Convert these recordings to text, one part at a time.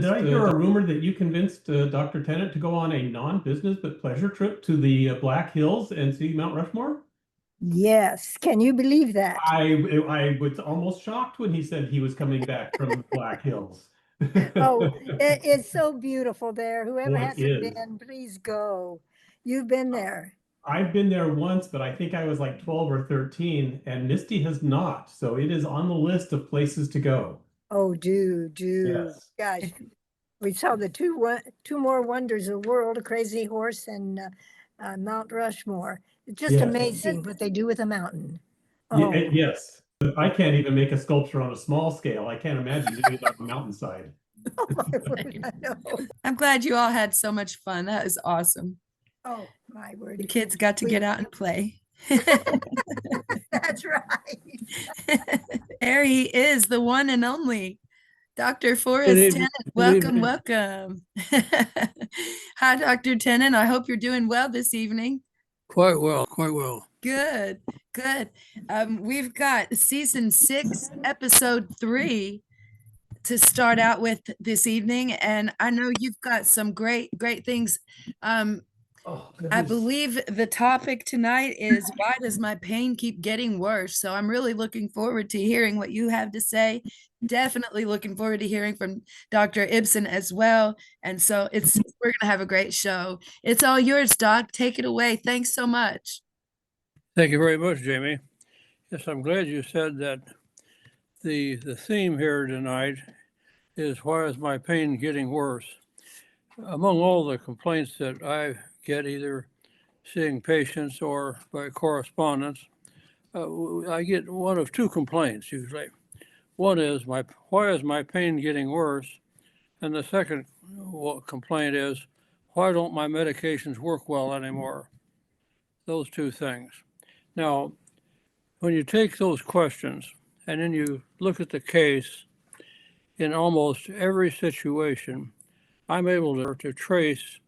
Did I hear a rumor that you convinced Dr. Tennant to go on a non-business but pleasure trip to the Black Hills and see Mount Rushmore? Yes, can you believe that? I was almost shocked when he said he was coming back from the Black Hills. Oh, it's so beautiful there. Whoever Well, it hasn't is. been, please go. You've been there. I've been there once, but I think I was like 12 or 13, and Misty has not. So it is on the list of places to go. Oh, do. Yes. Gosh, we saw the two more wonders of the world, a crazy horse and Mount Rushmore. It's just Yes. amazing what they do with a mountain. Yeah, Oh, yes. I can't even make a sculpture on a small scale. I can't imagine doing it on a mountainside. oh my word, I know. I'm glad you all had so much fun. That is awesome. Oh, my word. The kids got to get out and play. That's right. There he is, the one and only Dr. Good Forrest evening. Tennant. Good Welcome, evening. welcome. Hi, Dr. Tennant. I hope you're doing well this evening. Quite well, quite well. Good, good. We've got season 6, episode 3 to start out with this evening, and I know you've got some great things. Oh, I goodness. believe the topic tonight is why does my pain keep getting worse? So I'm really looking forward to hearing what you have to say. Definitely looking forward to hearing from Dr. Ibsen as well. And so we're gonna have a great show. It's all yours, Doc. Take it away. Thanks so much. Thank you very much, Jamie. Yes, I'm glad you said that the theme here tonight is why is my pain getting worse? Among all the complaints that I get either seeing patients or by correspondence, I get one of two complaints usually. One is why is my pain getting worse? And the second complaint is why don't my medications work well anymore? Those two things. Now, when you take those questions and then you look at the case in almost every situation, I'm able to trace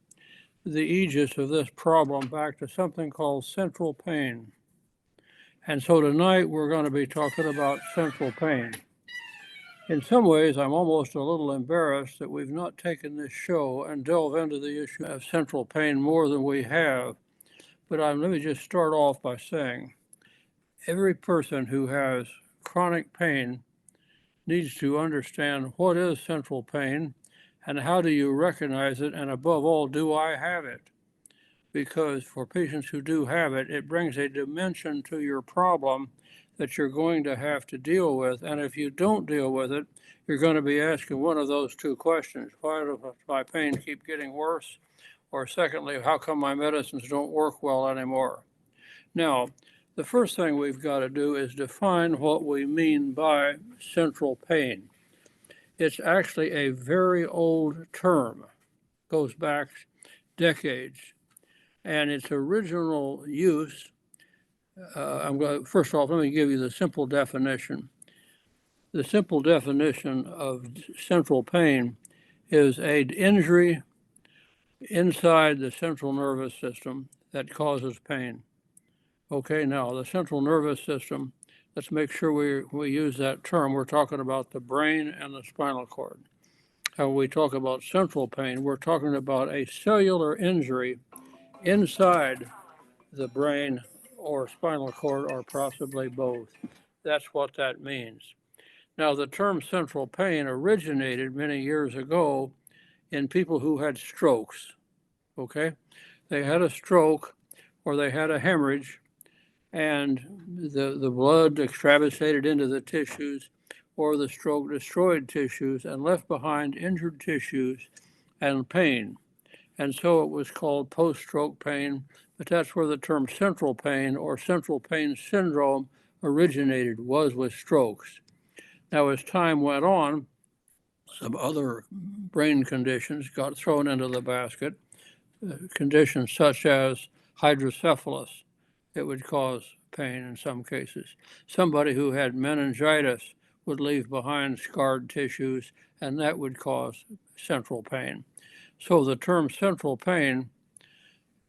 the aegis of this problem back to something called central pain. And so tonight we're going to be talking about central pain. In some ways, I'm almost a little embarrassed that we've not taken this show and delve into the issue of central pain more than we have. But let me just start off by saying, every person who has chronic pain needs to understand what is central pain and how do you recognize it, and above all, do I have it? Because for patients who do have it, it brings a dimension to your problem that you're going to have to deal with. And if you don't deal with it, you're going to be asking one of those two questions. Why does my pain keep getting worse? Or secondly, how come my medicines don't work well anymore? Now, the first thing we've got to do is define what we mean by central pain. It's actually a very old term, goes back decades, and its original use, first off, let me give you the simple definition. The simple definition of central pain is an injury inside the central nervous system that causes pain. Okay, now the central nervous system, let's make sure we use that term. We're talking about the brain and the spinal cord. When we talk about central pain, we're talking about a cellular injury inside the brain or spinal cord, or possibly both. That's what that means. Now, the term central pain originated many years ago in people who had strokes. Okay, they had a stroke or they had a hemorrhage, and the blood extravasated into the tissues, or the stroke destroyed tissues and left behind injured tissues and pain. And so it was called post-stroke pain, but that's where the term central pain or central pain syndrome originated, was with strokes. Now, as time went on, some other brain conditions got thrown into the basket, conditions such as hydrocephalus. It would cause pain in some cases. Somebody who had meningitis would leave behind scarred tissues, and that would cause central pain. So the term central pain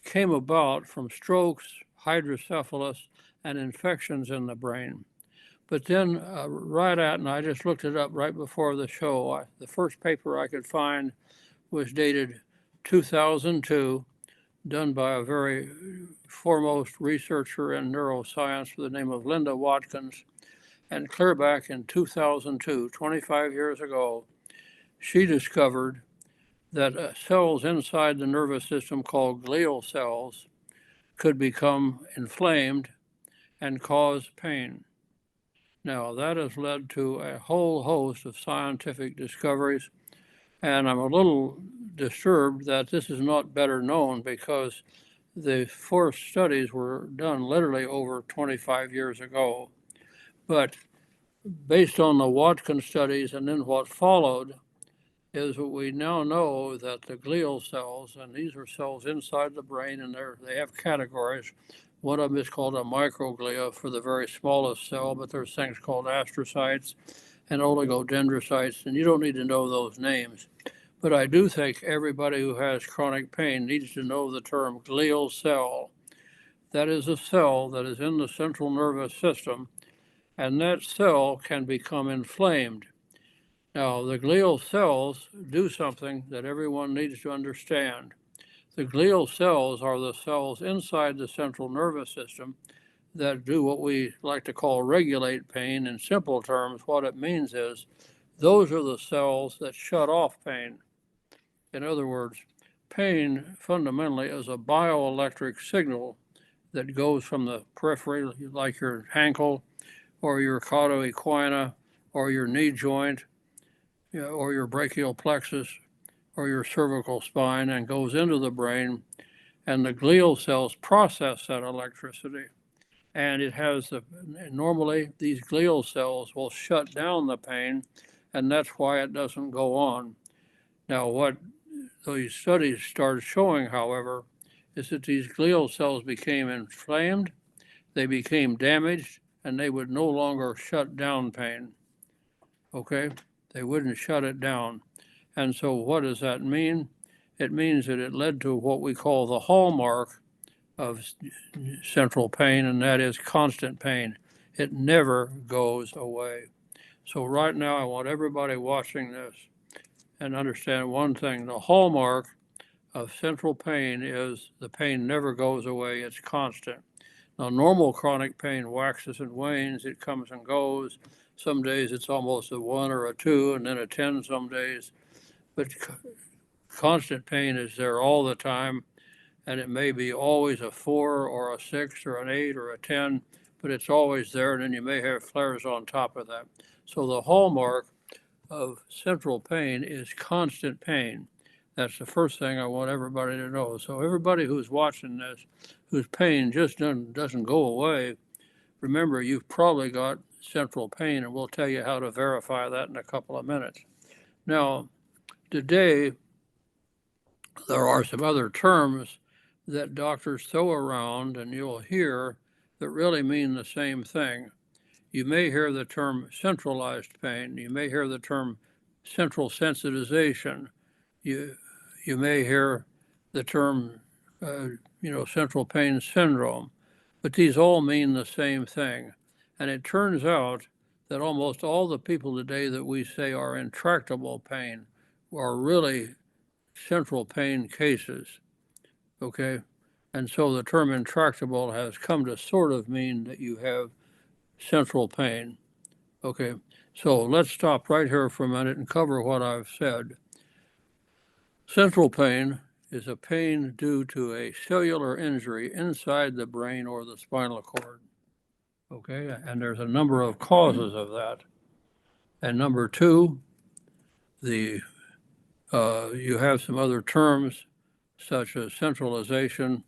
came about from strokes, hydrocephalus, and infections in the brain. But then and I just looked it up right before the show. The first paper I could find was dated 2002, done by a very foremost researcher in neuroscience by the name of Linda Watkins. And clear back in 2002, 25 years ago, she discovered that cells inside the nervous system called glial cells could become inflamed and cause pain. Now, that has led to a whole host of scientific discoveries, and I'm a little disturbed that this is not better known, because the first studies were done literally over 25 years ago. But based on the Watkins studies and then what followed, is what we now know that the glial cells, and these are cells inside the brain, and they have categories. One of them is called a microglia for the very smallest cell, but there's things called astrocytes and oligodendrocytes, and you don't need to know those names. But I do think everybody who has chronic pain needs to know the term glial cell. That is a cell that is in the central nervous system, and that cell can become inflamed. Now, the glial cells do something that everyone needs to understand. The glial cells are the cells inside the central nervous system that do what we like to call regulate pain. In simple terms, what it means is those are the cells that shut off pain. In other words, pain fundamentally is a bioelectric signal that goes from the periphery, like your ankle or your cauda equina or your knee joint, or your brachial plexus or your cervical spine, and goes into the brain, and the glial cells process that electricity. And it has normally these glial cells will shut down the pain, and that's why it doesn't go on. Now, what these studies started showing, however, is that these glial cells became inflamed, they became damaged, and they would no longer shut down pain. Okay? They wouldn't shut it down. And so what does that mean? It means that it led to what we call the hallmark of central pain, and that is constant pain. It never goes away. So right now, I want everybody watching this and understand one thing. The hallmark of central pain is the pain never goes away. It's constant. Now, normal chronic pain waxes and wanes. It comes and goes. Some days it's almost a 1 or a 2 and then a 10 some days. But constant pain is there all the time, and it may be always a 4 or a 6 or an 8 or a 10, but it's always there, and then you may have flares on top of that. So the hallmark of central pain is constant pain. That's the first thing I want everybody to know. So everybody who's watching this, whose pain just doesn't go away, remember, you've probably got central pain, and we'll tell you how to verify that in a couple of minutes. Now, today, there are some other terms that doctors throw around and you'll hear that really mean the same thing. You may hear the term centralized pain. You may hear the term central sensitization. You may hear the term, central pain syndrome, but these all mean the same thing. And it turns out that almost all the people today that we say are intractable pain are really central pain cases, okay? And so the term intractable has come to sort of mean that you have central pain, okay? So let's stop right here for a minute and cover what I've said. Central pain is a pain due to a cellular injury inside the brain or the spinal cord, okay? And there's a number of causes of that. And number two, you have some other terms such as centralization,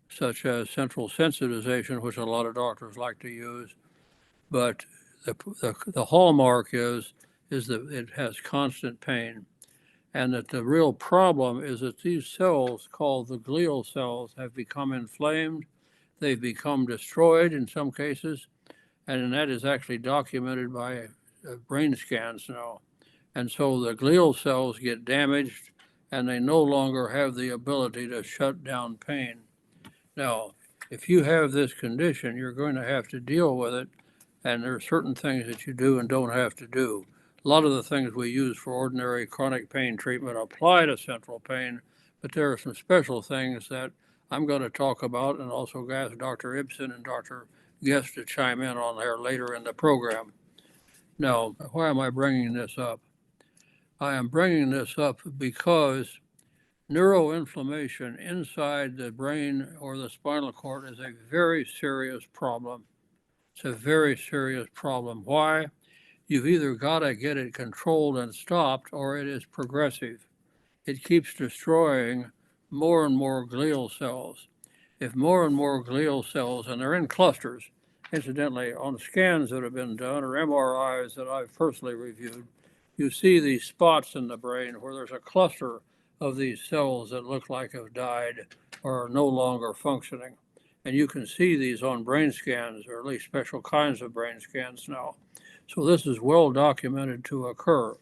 such as central sensitization, which a lot of doctors like to use. But the hallmark is that it has constant pain. And that the real problem is that these cells, called the glial cells, have become inflamed. They've become destroyed in some cases. And that is actually documented by brain scans now. And so the glial cells get damaged and they no longer have the ability to shut down pain. Now, if you have this condition, you're going to have to deal with it, and there are certain things that you do and don't have to do. A lot of the things we use for ordinary chronic pain treatment apply to central pain, but there are some special things that I'm going to talk about, and also ask Dr. Ibsen and Dr. Guest to chime in on there later in the program. Now, why am I bringing this up? I am bringing this up because neuroinflammation inside the brain or the spinal cord is a very serious problem. It's a very serious problem. Why? You've either got to get it controlled and stopped, or it is progressive. It keeps destroying more and more glial cells. If more and more glial cells, and they're in clusters, incidentally, on scans that have been done or MRIs that I've personally reviewed, you see these spots in the brain where there's a cluster of these cells that look like have died or are no longer functioning. And you can see these on brain scans, or at least special kinds of brain scans now. So this is well documented to occur.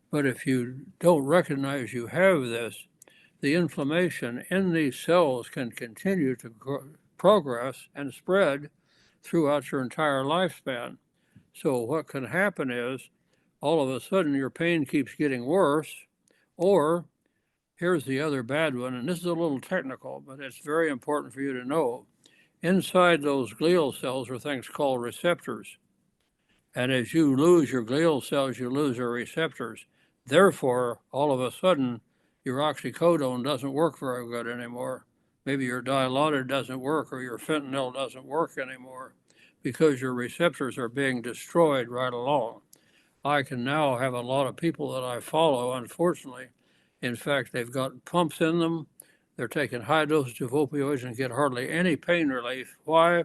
But if you don't recognize you have this, the inflammation in these cells can continue to progress and spread throughout your entire lifespan. So what can happen is all of a sudden your pain keeps getting worse, or here's the other bad one, and this is a little technical, but it's very important for you to know. Inside those glial cells are things called receptors. And as you lose your glial cells, you lose your receptors. Therefore, all of a sudden, your oxycodone doesn't work very good anymore. Maybe your dilaudid doesn't work, or your fentanyl doesn't work anymore, because your receptors are being destroyed right along. I can now have a lot of people that I follow, unfortunately. In fact, they've got pumps in them. They're taking high doses of opioids and get hardly any pain relief. Why?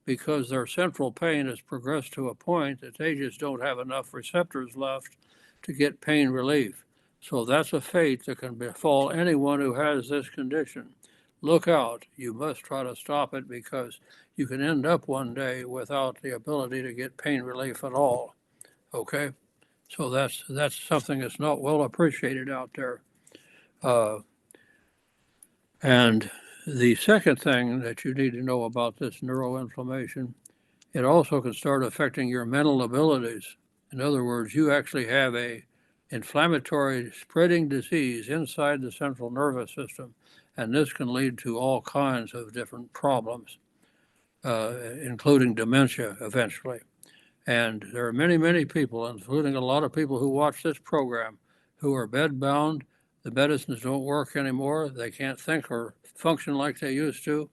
Because their central pain has progressed to a point that they just don't have enough receptors left to get pain relief. So that's a fate that can befall anyone who has this condition. Look out. You must try to stop it, because you can end up one day without the ability to get pain relief at all. Okay? So that's something that's not well appreciated out there. And the second thing that you need to know about this neuroinflammation, it also can start affecting your mental abilities. In other words, you actually have a inflammatory spreading disease inside the central nervous system, and this can lead to all kinds of different problems, including dementia eventually. And there are many, many people, including a lot of people who watch this program, who are bedbound. The medicines don't work anymore. They can't think or function like they used to.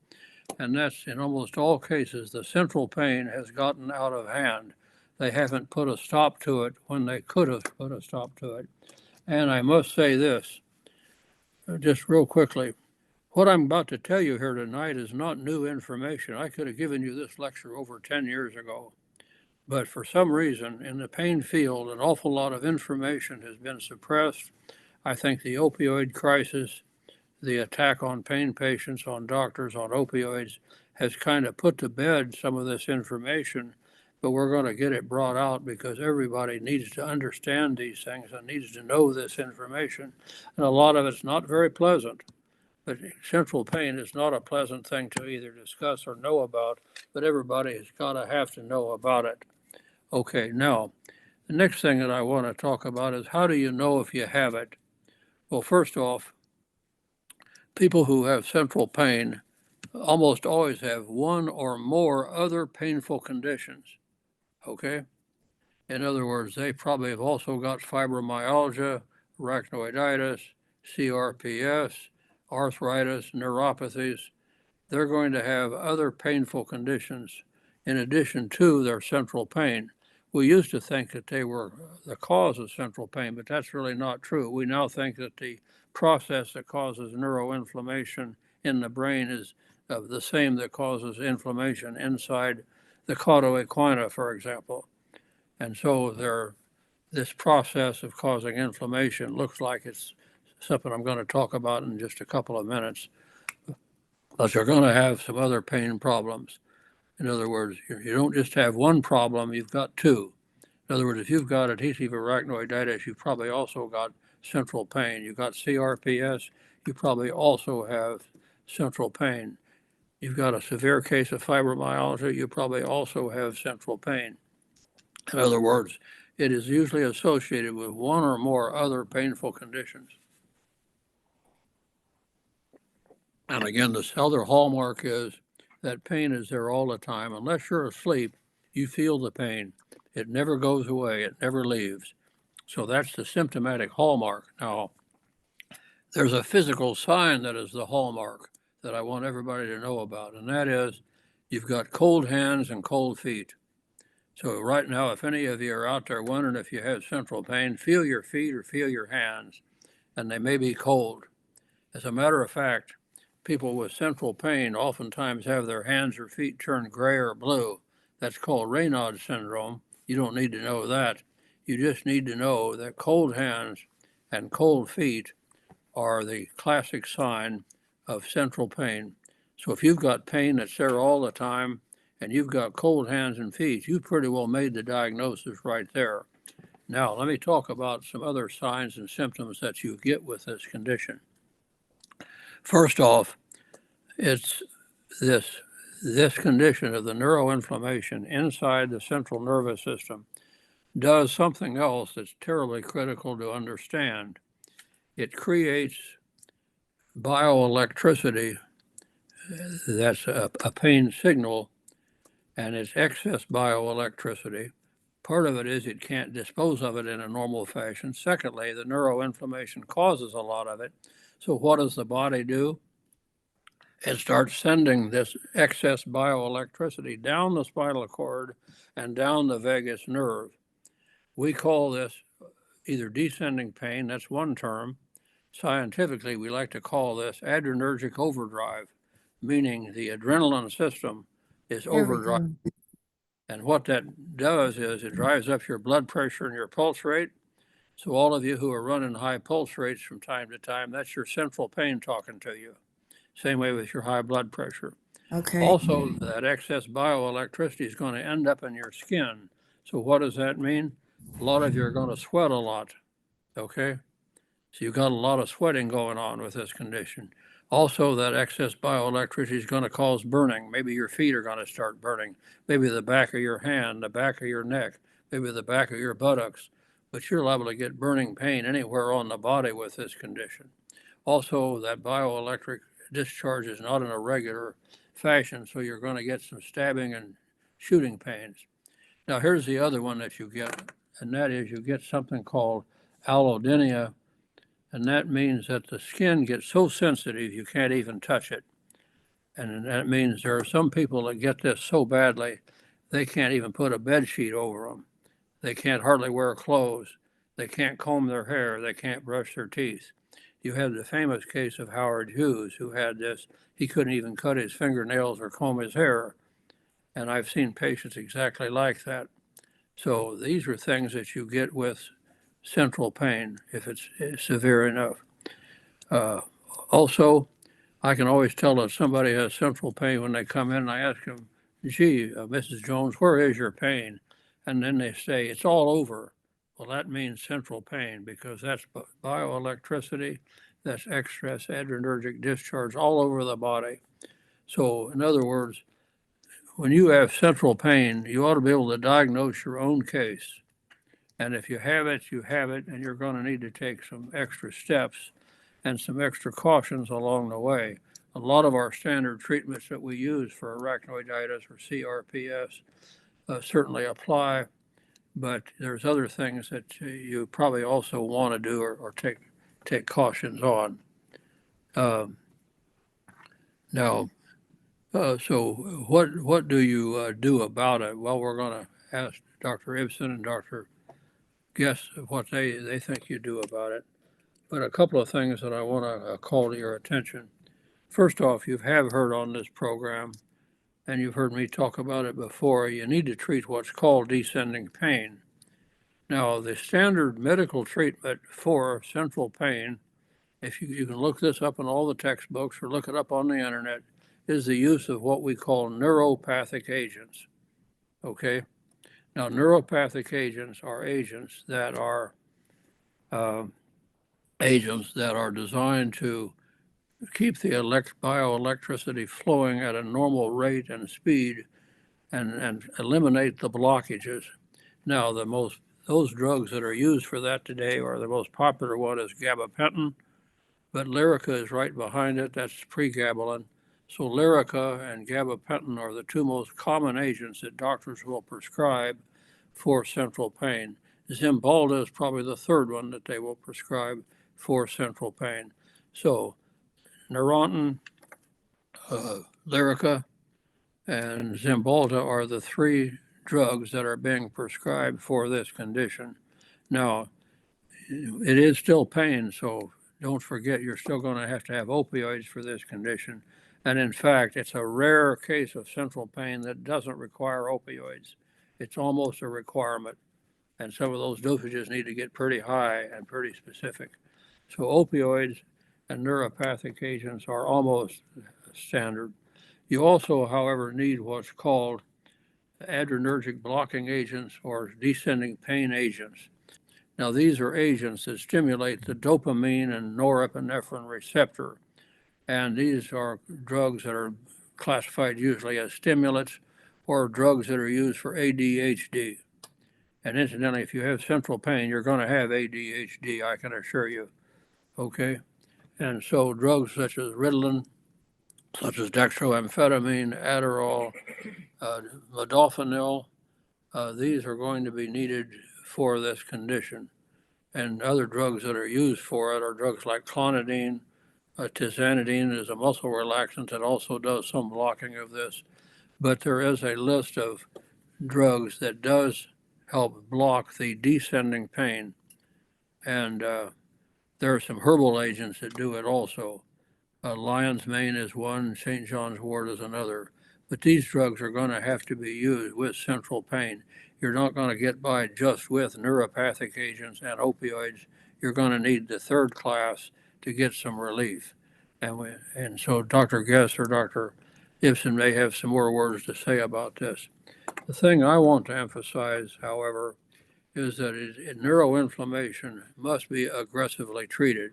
And that's, in almost all cases, the central pain has gotten out of hand. They haven't put a stop to it when they could have put a stop to it. And I must say this, just real quickly. What I'm about to tell you here tonight is not new information. I could have given you this lecture over 10 years ago. But for some reason, in the pain field, an awful lot of information has been suppressed. I think the opioid crisis, the attack on pain patients, on doctors, on opioids, has kind of put to bed some of this information, but we're going to get it brought out, because everybody needs to understand these things and needs to know this information. And a lot of it's not very pleasant, but central pain is not a pleasant thing to either discuss or know about, but everybody has got to have to know about it. Okay, now, the next thing that I want to talk about is, how do you know if you have it? Well, first off, people who have central pain almost always have one or more other painful conditions, okay? In other words, they probably have also got fibromyalgia, arachnoiditis, CRPS, arthritis, neuropathies. They're going to have other painful conditions in addition to their central pain. We used to think that they were the cause of central pain, but that's really not true. We now think that the process that causes neuroinflammation in the brain is the same that causes inflammation inside the cauda equina, for example. And so this process of causing inflammation looks like it's something I'm going to talk about in just a couple of minutes. But you're going to have some other pain problems. In other words, you don't just have one problem, you've got two. In other words, if you've got adhesive arachnoiditis, you've probably also got central pain. You've got CRPS, you probably also have central pain. You've got a severe case of fibromyalgia, you probably also have central pain. In other words, it is usually associated with one or more other painful conditions. And again, this other hallmark is that pain is there all the time. Unless you're asleep, you feel the pain. It never goes away. It never leaves. So that's the symptomatic hallmark. Now, there's a physical sign that is the hallmark that I want everybody to know about, and that is you've got cold hands and cold feet. So right now, if any of you are out there wondering if you have central pain, feel your feet or feel your hands, and they may be cold. As a matter of fact, people with central pain oftentimes have their hands or feet turn gray or blue. That's called Raynaud's syndrome. You don't need to know that. You just need to know that cold hands and cold feet are the classic sign of central pain. So if you've got pain that's there all the time and you've got cold hands and feet, you've pretty well made the diagnosis right there. Now, let me talk about some other signs and symptoms that you get with this condition. First off, it's this condition of the neuroinflammation inside the central nervous system does something else that's terribly critical to understand. It creates bioelectricity that's a pain signal, and it's excess bioelectricity. Part of it is it can't dispose of it in a normal fashion. Secondly, the neuroinflammation causes a lot of it. So what does the body do? It starts sending this excess bioelectricity down the spinal cord and down the vagus nerve. We call this either descending pain, that's one term. Scientifically, we like to call this adrenergic overdrive, meaning the adrenaline system is overdrive. And what that does is it drives up your blood pressure and your pulse rate. So all of you who are running high pulse rates from time to time, that's your central pain talking to you. Same way with your high blood pressure. Okay. Also, that excess bioelectricity is going to end up in your skin. So what does that mean? A lot of you are going to sweat a lot, okay? So you've got a lot of sweating going on with this condition. Also, that excess bioelectricity is going to cause burning. Maybe your feet are going to start burning. Maybe the back of your hand, the back of your neck, maybe the back of your buttocks. But you're liable to get burning pain anywhere on the body with this condition. Also, that bioelectric discharge is not in a regular fashion, so you're going to get some stabbing and shooting pains. Now, here's the other one that you get, and that is you get something called allodynia, and that means that the skin gets so sensitive you can't even touch it. And that means there are some people that get this so badly they can't even put a bed sheet over them. They can't hardly wear clothes. They can't comb their hair. They can't brush their teeth. You have the famous case of Howard Hughes, who had this. He couldn't even cut his fingernails or comb his hair. And I've seen patients exactly like that. So these are things that you get with central pain if it's severe enough. Also, I can always tell that somebody has central pain when they come in and I ask them, gee, Mrs. Jones, where is your pain? And then they say, it's all over. Well, that means central pain because that's bioelectricity, that's excess adrenergic discharge all over the body. So in other words, when you have central pain, you ought to be able to diagnose your own case. And if you have it, you have it, and you're going to need to take some extra steps and some extra cautions along the way. A lot of our standard treatments that we use for arachnoiditis or CRPS certainly apply, but there's other things that you probably also want to do or take cautions on. So what do you do about it? Well, we're going to ask Dr. Ibsen and Dr. Guess what they think you do about it. But a couple of things that I want to call to your attention. First off, you have heard on this program, and you've heard me talk about it before, you need to treat what's called descending pain. Now, the standard medical treatment for central pain, if you can look this up in all the textbooks or look it up on the internet, is the use of what we call neuropathic agents, okay? Now, neuropathic agents are agents that are designed to keep the bioelectricity flowing at a normal rate and speed and eliminate the blockages. Now, those drugs that are used for that today, or the most popular one is gabapentin, but Lyrica is right behind it. That's pregabalin. So Lyrica and gabapentin are the two most common agents that doctors will prescribe for central pain. Zimbalda is probably the third one that they will prescribe for central pain. So Neurontin, Lyrica, and Zimbalda are the three drugs that are being prescribed for this condition. Now, it is still pain, so don't forget you're still going to have opioids for this condition. And in fact, it's a rare case of central pain that doesn't require opioids. It's almost a requirement. And some of those dosages need to get pretty high and pretty specific. So opioids and neuropathic agents are almost standard. You also, however, need what's called adrenergic blocking agents or descending pain agents. Now, these are agents that stimulate the dopamine and norepinephrine receptor, and these are drugs that are classified usually as stimulants or drugs that are used for ADHD. And incidentally, if you have central pain, you're going to have ADHD, I can assure you. Okay? And so drugs such as Ritalin, such as dextroamphetamine, Adderall, modafinil, these are going to be needed for this condition. And other drugs that are used for it are drugs like clonidine. Tizanidine is a muscle relaxant that also does some blocking of this. But there is a list of drugs that does help block the descending pain. And there are some herbal agents that do it also. Lion's mane is one, St. John's wort is another. But these drugs are going to have to be used with central pain. You're not going to get by just with neuropathic agents and opioids. You're going to need the third class to get some relief. And so Dr. Guest or Dr. Ibsen may have some more words to say about this. The thing I want to emphasize, however, is that neuroinflammation must be aggressively treated.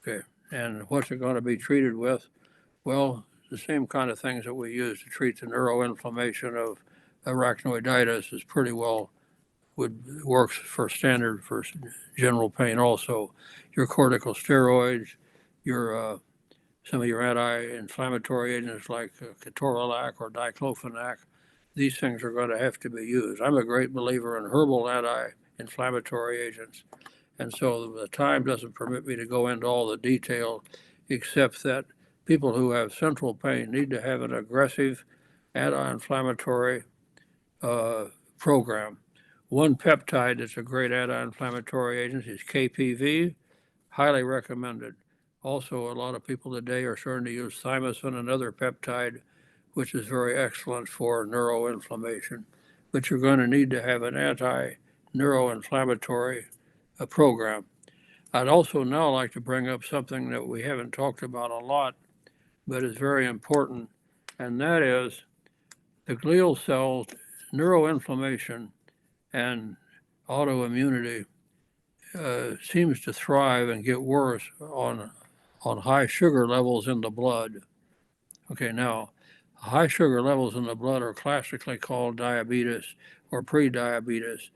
Okay, and what's it going to be treated with? Well, the same kind of things that we use to treat the neuroinflammation of arachnoiditis is pretty well works for standard for general pain also. Your corticosteroids, your some of your anti-inflammatory agents like ketorolac or diclofenac, these things are going to have to be used. I'm a great believer in herbal anti-inflammatory agents. And so the time doesn't permit me to go into all the detail, except that people who have central pain need to have an aggressive anti-inflammatory program. One peptide that's a great anti-inflammatory agent is KPV, highly recommended. Also, a lot of people today are starting to use thymosin, another peptide, which is very excellent for neuroinflammation. But you're going to need to have an anti-neuroinflammatory program. I'd also now like to bring up something that we haven't talked about a lot, but is very important, and that is the glial cells, neuroinflammation, and autoimmunity seems to thrive and get worse on high sugar levels in the blood. Okay, now, high sugar levels in the blood are classically called diabetes or prediabetes,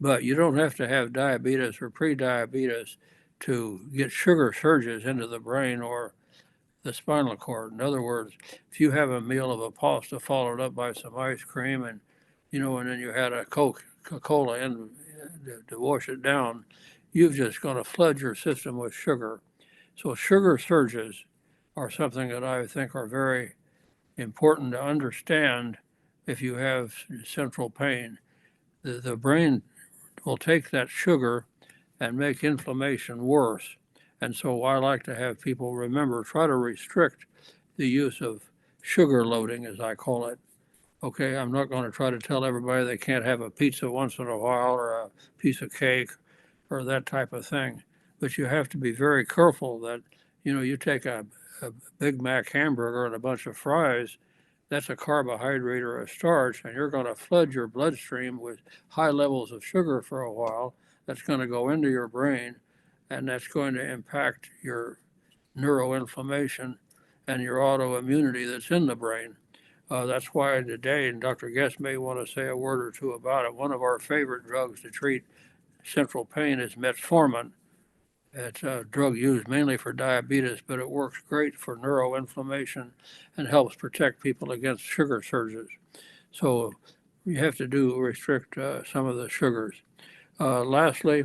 but you don't have to have diabetes or prediabetes to get sugar surges into the brain or the spinal cord. In other words, if you have a meal of a pasta followed up by some ice cream and then you had a Coca-Cola in to wash it down, you've just going to flood your system with sugar. So sugar surges are something that I think are very important to understand if you have central pain. The brain will take that sugar and make inflammation worse. And so I like to have people remember, try to restrict the use of sugar loading, as I call it. Okay, I'm not going to try to tell everybody they can't have a pizza once in a while or a piece of cake or that type of thing. But you have to be very careful that, you take a Big Mac hamburger and a bunch of fries, that's a carbohydrate or a starch, and you're going to flood your bloodstream with high levels of sugar for a while. That's going to go into your brain, and that's going to impact your neuroinflammation and your autoimmunity that's in the brain. That's why today, and Dr. Guest may want to say a word or two about it, one of our favorite drugs to treat central pain is metformin. It's a drug used mainly for diabetes, but it works great for neuroinflammation and helps protect people against sugar surges. So you have to restrict some of the sugars. Lastly,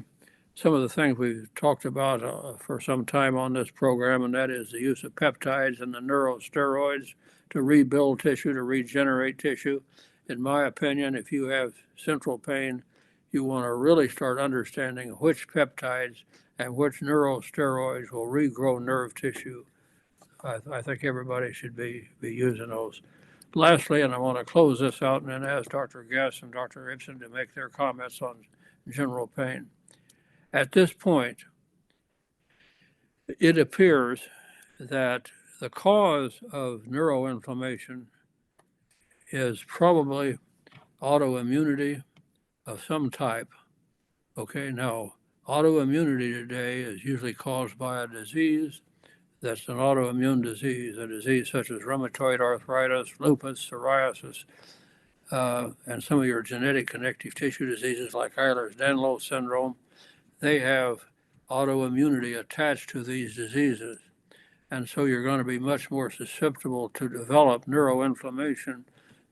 some of the things we've talked about for some time on this program, and that is the use of peptides and the neurosteroids to rebuild tissue, to regenerate tissue. In my opinion, if you have central pain, you want to really start understanding which peptides and which neurosteroids will regrow nerve tissue. I think everybody should be using those. Lastly, and I want to close this out and then ask Dr. Guest and Dr. Ibsen to make their comments on general pain. At this point, it appears that the cause of neuroinflammation is probably autoimmunity of some type. Okay, now autoimmunity today is usually caused by a disease that's an autoimmune disease, a disease such as rheumatoid arthritis, lupus, psoriasis, and some of your genetic connective tissue diseases like Ehlers-Danlos syndrome. They have autoimmunity attached to these diseases. And so you're going to be much more susceptible to develop neuroinflammation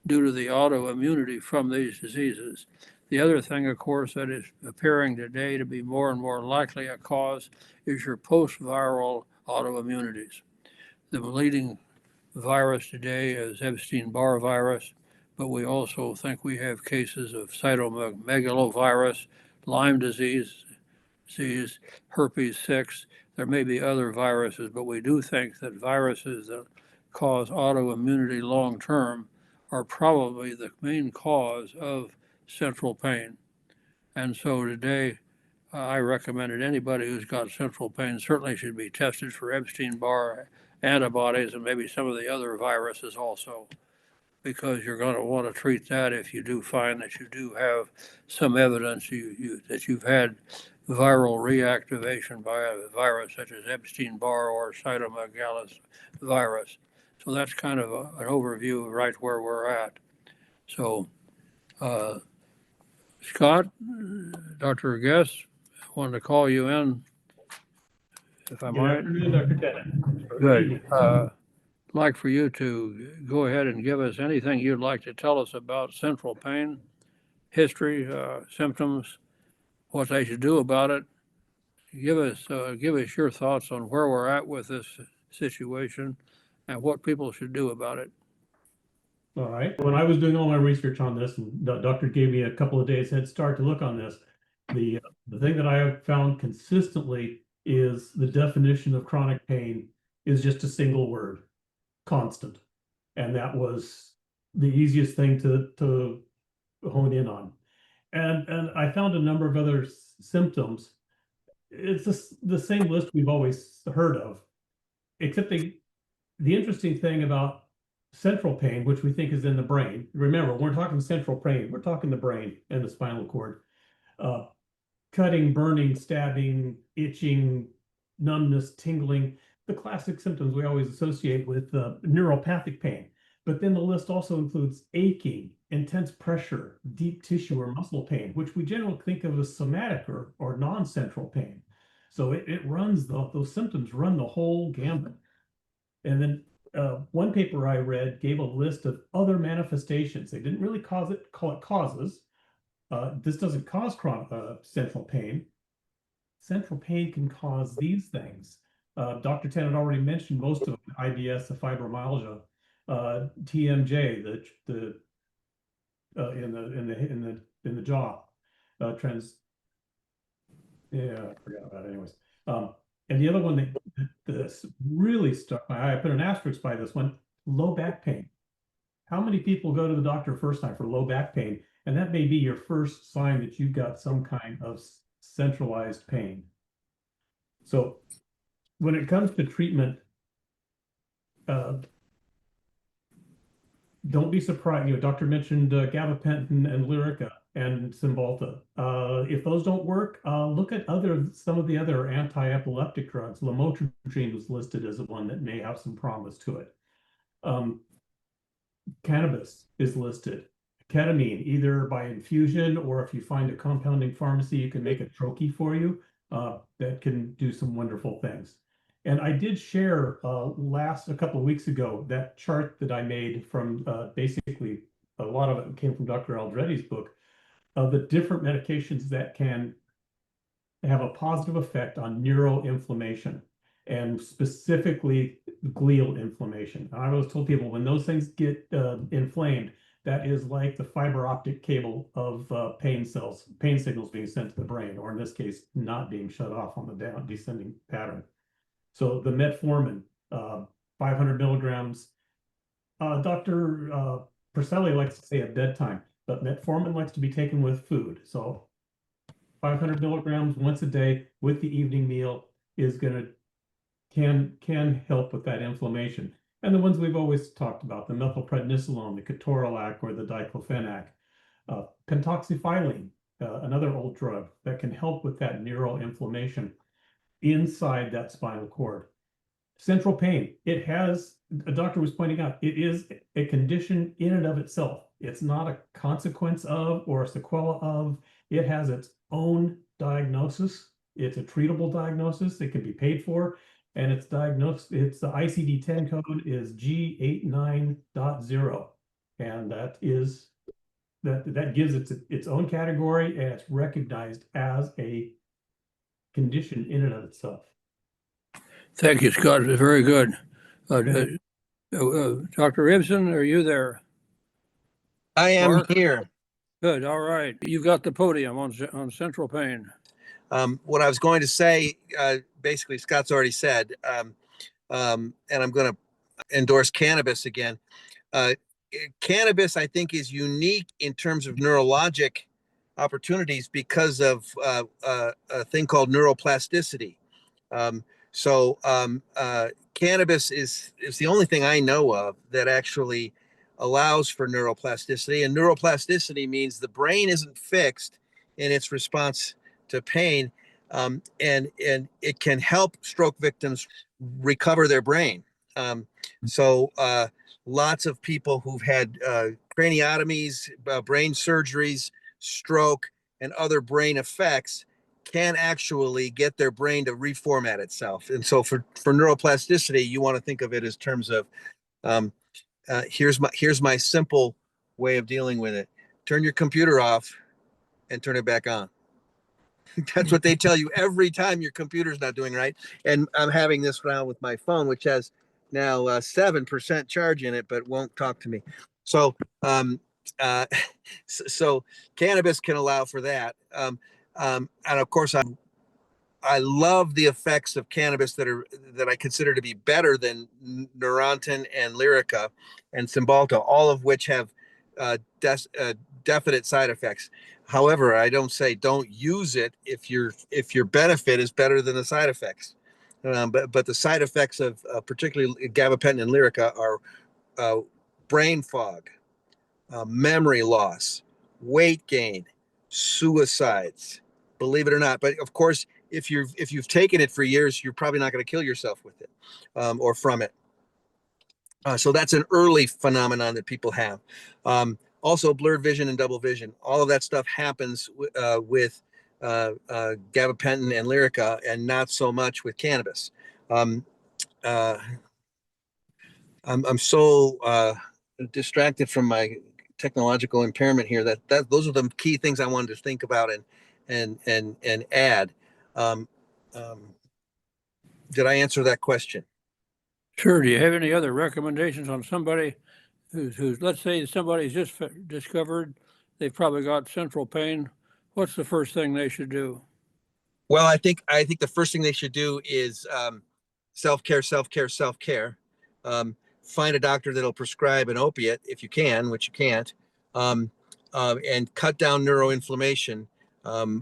due to the autoimmunity from these diseases. The other thing, of course, that is appearing today to be more and more likely a cause is your post-viral autoimmunities. The leading virus today is Epstein-Barr virus, but we also think we have cases of cytomegalovirus, Lyme disease, herpes 6. There may be other viruses, but we do think that viruses that cause autoimmunity long term are probably the main cause of central pain. And so today, I recommend that anybody who's got central pain certainly should be tested for Epstein-Barr antibodies and maybe some of the other viruses also, because you're going to want to treat that if you do find that you do have some evidence that you've had viral reactivation by a virus such as Epstein-Barr or cytomegalovirus virus. So that's kind of an overview of right where we're at. So, Scott, Dr. Guest, I wanted to call you in, if I Good might. afternoon, Dr. Tennant. Good. Like for you to go ahead and give us anything you'd like to tell us about central pain, history, symptoms, what they should do about it. Give us your thoughts on where we're at with this situation and what people should do about it. All right. When I was doing all my research on this, and the doctor gave me a couple of days head start to look on this, the thing that I have found consistently is the definition of chronic pain is just a single word: constant. And that was the easiest thing to hone in on. And I found a number of other symptoms. It's the same list we've always heard of, except the interesting thing about central pain, which we think is in the brain. Remember, we're talking central pain, we're talking the brain and the spinal cord. Cutting, burning, stabbing, itching, numbness, tingling, the classic symptoms we always associate with neuropathic pain. But then the list also includes aching, intense pressure, deep tissue or muscle pain, which we generally think of as somatic or non-central pain. So it runs, those symptoms run the whole gamut. And then one paper I read gave a list of other manifestations. They didn't really call it causes. This doesn't cause central pain. Central pain can cause these things. Dr. Tennant already mentioned most of them: IBS, the fibromyalgia, TMJ, in the jaw, yeah, I forgot about it anyways. And the other one that really stuck my eye, I put an asterisk by this one: low back pain. How many people go to the doctor first time for low back pain? And that may be your first sign that you've got some kind of centralized pain. So when it comes to treatment, don't be surprised. Doctor mentioned gabapentin and Lyrica and Cymbalta. If those don't work, look at some of the other anti-epileptic drugs. Lamotrigine was listed as one that may have some promise to it. cannabis is listed. Ketamine, either by infusion or if you find a compounding pharmacy, you can make a troche for you that can do some wonderful things. And I did share a couple of weeks ago that chart that I made from basically a lot of it came from Dr. Aldredi's book of the different medications that can have a positive effect on neuroinflammation and specifically glial inflammation. I always told people when those things get inflamed, that is like the fiber optic cable of pain signals being sent to the brain, or in this case, not being shut off on the descending pattern. So the metformin, 500 milligrams. Dr. Perselli likes to say at bedtime, but metformin likes to be taken with food. So 500 milligrams once a day with the evening meal is can help with that inflammation. And the ones we've always talked about, the methylprednisolone, the ketorolac, or the diclofenac, pentoxifylline, another old drug that can help with that neuroinflammation inside that spinal cord. Central pain, it has, a doctor was pointing out, it is a condition in and of itself. It's not a consequence of or a sequela of, it has its own diagnosis. It's a treatable diagnosis. It can be paid for, and it's diagnosed. It's the ICD-10 code is G89.0, and that gives its own category, and it's recognized as a condition in and of itself. Thank you, Scott. Very good. Okay. Dr. Ibsen, are you there? I am Mark? here. Good. All right. You've got the podium on central pain. What I was going to say, basically, Scott's already said, and I'm going to endorse cannabis again. Cannabis, I think, is unique in terms of neurologic opportunities because of a thing called neuroplasticity. Cannabis is the only thing I know of that actually allows for neuroplasticity, and neuroplasticity means the brain isn't fixed in its response to pain, and it can help stroke victims recover their brain. Lots of people who've had craniotomies, brain surgeries, stroke, and other brain effects can actually get their brain to reformat itself. And so for neuroplasticity, you want to think of it as terms of here's my simple way of dealing with it. Turn your computer off and turn it back on. That's what they tell you every time your computer's not doing right. And I'm having this round with my phone, which has now 7% charge in it, but won't talk to me. So cannabis can allow for that. And of course, I love the effects of cannabis that I consider to be better than Neurontin and Lyrica and Cymbalta, all of which have definite side effects. However, I don't say don't use it if your benefit is better than the side effects. But the side effects of particularly gabapentin and Lyrica are brain fog, memory loss, weight gain, suicides. Believe it or not, but of course, if you've taken it for years, you're probably not going to kill yourself with it or from it. So that's an early phenomenon that people have. Also, blurred vision and double vision. All of that stuff happens with gabapentin and Lyrica, and not so much with cannabis. I'm so distracted from my technological impairment here that those are the key things I wanted to think about and add. Did I answer that question? Sure. Do you have any other recommendations on somebody who's let's say somebody's just discovered they've probably got central pain? What's the first thing they should do? Well, I think the first thing they should do is self-care. Find a doctor that'll prescribe an opiate if you can, which you can't, and cut down neuroinflammation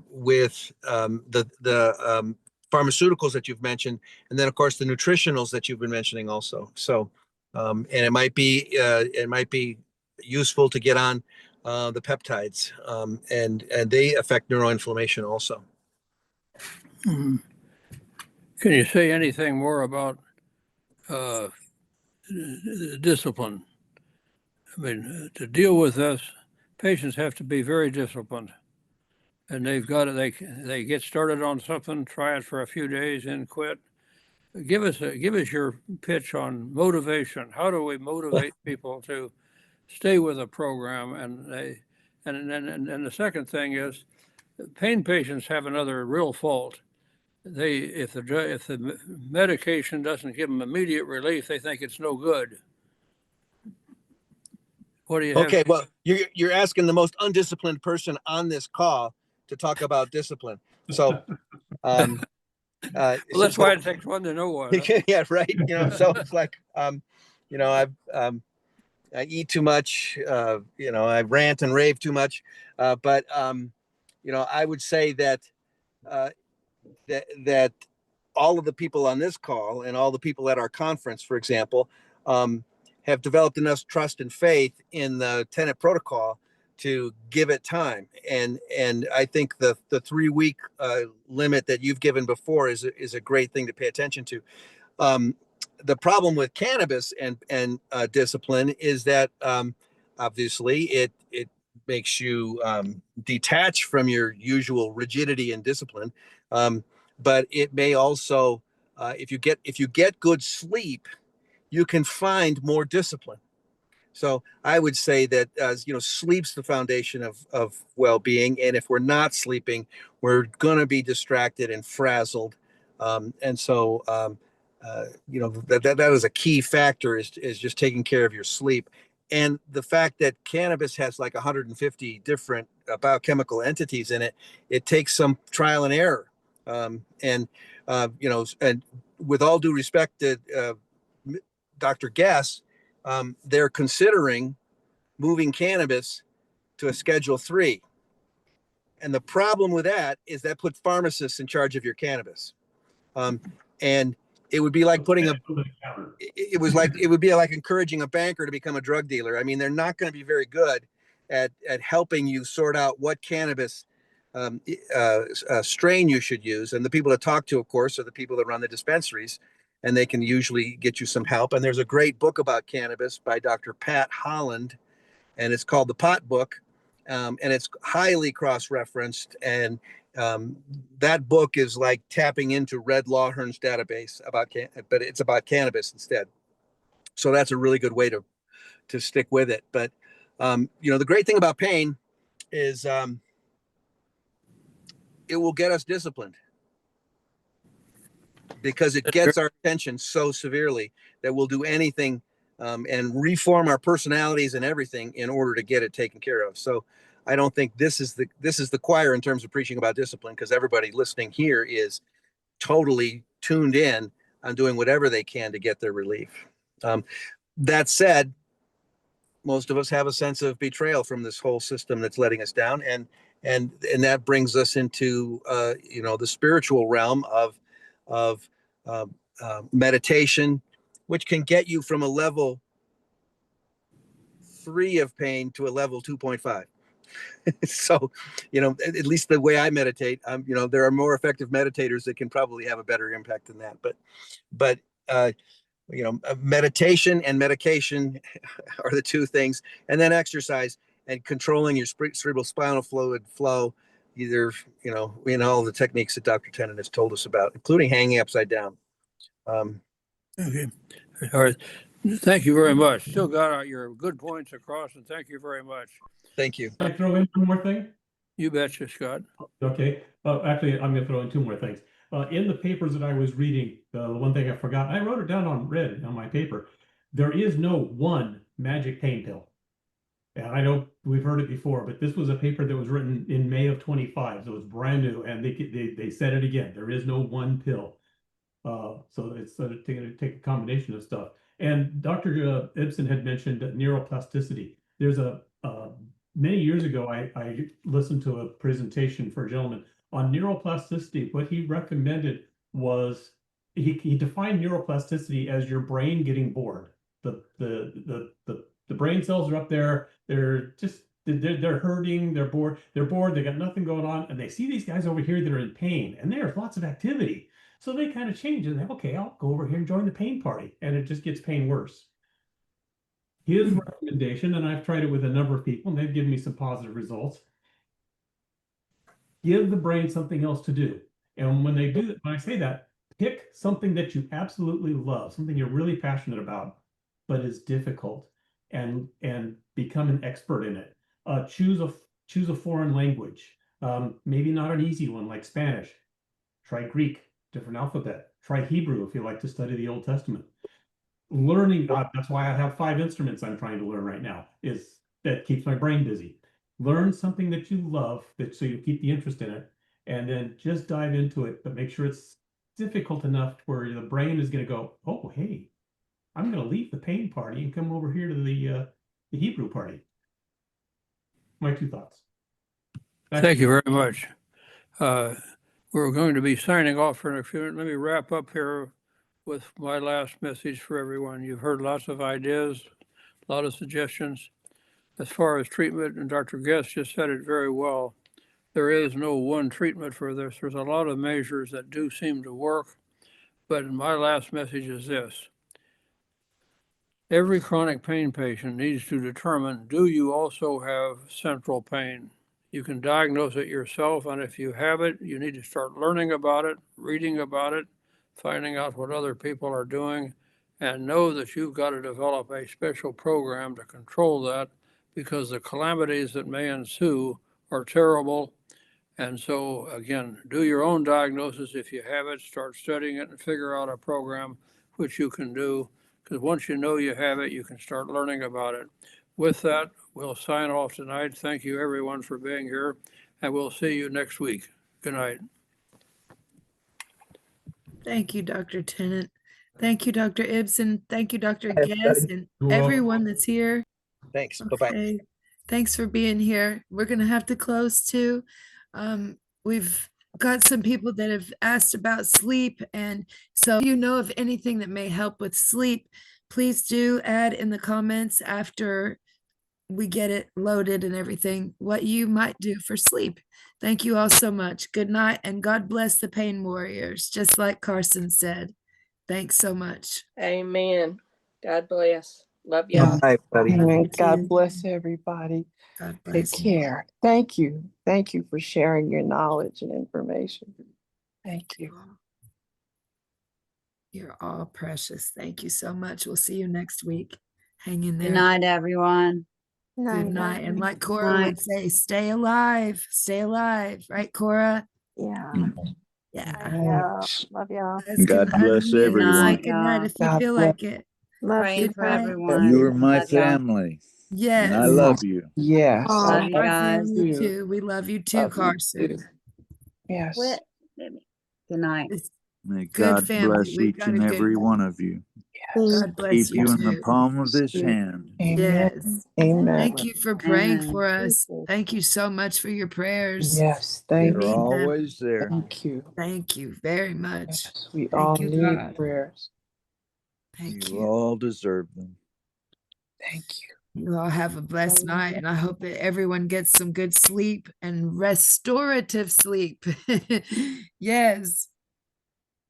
with the pharmaceuticals that you've mentioned, and then of course the nutritionals that you've been mentioning also. So, and it might be useful to get on the peptides, and they affect neuroinflammation also. Hmm. Can you say anything more about discipline? I mean, to deal with this, patients have to be very disciplined. And they've got to, they get started on something, try it for a few days and quit. Give us your pitch on motivation. How do we motivate people to stay with a program? And the second thing is, pain patients have another real fault. If the medication doesn't give them immediate relief, they think it's no good. What do you have? Okay, well, you're asking the most undisciplined person on this call to talk about discipline. So, Well, that's why it takes one to know one. yeah, right. You know, so it's like, you know, I eat too much. You know, I rant and rave too much. But you know, I would say that that all of the people on this call and all the people at our conference, for example, have developed enough trust and faith in the Tenet protocol to give it time. And I think the 3-week limit that you've given before is a great thing to pay attention to. The problem with cannabis and discipline is that obviously it makes you detach from your usual rigidity and discipline, but it may also, if you get good sleep, you can find more discipline. So I would say that you know, sleep's the foundation of well-being, and if we're not sleeping, we're going to be distracted and frazzled, and so you know, that is a key factor, is just taking care of your sleep. And the fact that cannabis has like 150 different biochemical entities in it, it takes some trial and error, and you know, and with all due respect to Dr. Guess, they're considering moving cannabis to a Schedule 3. And the problem with that is that puts pharmacists in charge of your cannabis. And it would be like putting it would be like encouraging a banker to become a drug dealer. I mean, they're not going to be very good at helping you sort out what cannabis strain you should use. And the people to talk to, of course, are the people that run the dispensaries, and they can usually get you some help. And there's a great book about cannabis by Dr. Pat Holland, and it's called The Pot Book, and it's highly cross-referenced. And that book is like tapping into Red Lawhorn's database but it's about cannabis instead. So that's a really good way to stick with it. But you know, the great thing about pain is it will get us disciplined, because it gets our attention so severely that we'll do anything and reform our personalities and everything in order to get it taken care of. So I don't think this is the choir in terms of preaching about discipline, because everybody listening here is totally tuned in on doing whatever they can to get their relief. That said, most of us have a sense of betrayal from this whole system that's letting us down, and that brings us into you know, the spiritual realm of meditation, which can get you from a level 3 of pain to a level 2.5. So, you know, at least the way I meditate, you know, there are more effective meditators that can probably have a better impact than that. But you know, meditation and medication are the two things, and then exercise and controlling your cerebral spinal fluid flow, either, you know, in all the techniques that Dr. Tennant has told us about, including hanging upside down. Okay. All right. Thank you very much. Still got your good points across, and thank you very much. Thank you. Can I throw in one more thing? You betcha, Scott. Okay. Actually, I'm going to throw in 2 more things. In the papers that I was reading, the one thing I forgot, I wrote it down on my paper. There is no one magic pain pill. And I know we've heard it before, but this was a paper that was written in May of 25, so it's brand new, and they said it again. There is no one pill. So it's going to take a combination of stuff. And Dr. Ibsen had mentioned neuroplasticity. There's many years ago, I listened to a presentation for a gentleman on neuroplasticity. What he recommended was he defined neuroplasticity as your brain getting bored. The brain cells are up there. They're hurting. They're bored. They got nothing going on, and they see these guys over here that are in pain, and there's lots of activity. So they kind of change and they, okay, I'll go over here and join the pain party, and it just gets pain worse. His recommendation, and I've tried it with a number of people, and they've given me some positive results. Give the brain something else to do. And when they do that, when I say that, pick something that you absolutely love, something you're really passionate about, but is difficult, and become an expert in it. Choose a foreign language. Maybe not an easy one like Spanish. Try Greek, different alphabet. Try Hebrew if you like to study the Old Testament. Learning, that's why I have 5 instruments I'm trying to learn right now, is that keeps my brain busy. Learn something that you love, so you keep the interest in it, and then just dive into it, but make sure it's difficult enough where the brain is going to go, oh, hey, I'm going to leave the pain party and come over here to the Hebrew party. My 2 thoughts. Thank you very much. We're going to be signing off for a few minutes. Let me wrap up here with my last message for everyone. You've heard lots of ideas, a lot of suggestions. As far as treatment, and Dr. Guest just said it very well, there is no one treatment for this. There's a lot of measures that do seem to work, but my last message is this. Every chronic pain patient needs to determine, do you also have central pain? You can diagnose it yourself, and if you have it, you need to start learning about it, reading about it, finding out what other people are doing, and know that you've got to develop a special program to control that, because the calamities that may ensue are terrible. And so, again, do your own diagnosis if you have it, start studying it, and figure out a program which you can do, because once you know you have it, you can start learning about it. With that, we'll sign off tonight. Thank you, everyone, for being here, and we'll see you next week. Good night. Thank you, Dr. Tennant. Thank you, Dr. Ibsen. Thank you, Dr. Thanks, Guest, buddy. and You're welcome. everyone that's here. Thanks. Bye-bye. Okay. Thanks for being here. We're going to have to close too. We've got some people that have asked about sleep. And so if you know of anything that may help with sleep, please do add in the comments after we get it loaded and everything, what you might do for sleep. Thank you all so much. Good night, and God bless the pain warriors, just like Carson said. Thanks so much. Amen. God bless. Love y'all. Bye, buddy. Amen. You God too. bless everybody. God Take bless you. care. Thank you. Thank you for sharing your knowledge and information. Thank you. You're all precious. Thank you so much. We'll see you next week. Hang in there. Good night, everyone. Good night. And like Cora Night. would say, stay alive. Stay alive. Right, Cora? Yeah. Yeah. Yeah. Love y'all. Guys God can bless unmute and say everyone. Night, good night y'all. if you God feel bless. like it. Love Praying Good for night. everyone. You are my Love y'all. family, and Yes. I love you. Yes. Oh, Love you our guys. family You. too. We love you too, Love you Carson. too. Yes. Quit. Good night. It's May good God family. bless We've each got a and good every one. one of you. Yes. God bless Keep you you in the too. palm of His hand. Amen. Yes. Amen. Thank you for praying Amen. for us. Thank you so much for your prayers. Yes. We Thank They're need them. always there. Thank you. Thank you very much. Yes. We Thank all you, need God. prayers. Thank You you. all deserve them. Thank you. You all have a blessed night, and I hope that everyone gets some good sleep and restorative sleep. Yes.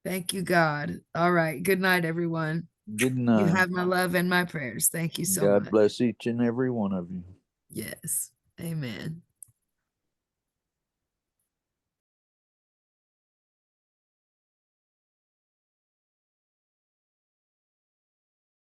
Thank you, God. All right. Good night, everyone. Good You night. have my love and my prayers. Thank you so God much. bless each and every one of you. Yes. Amen.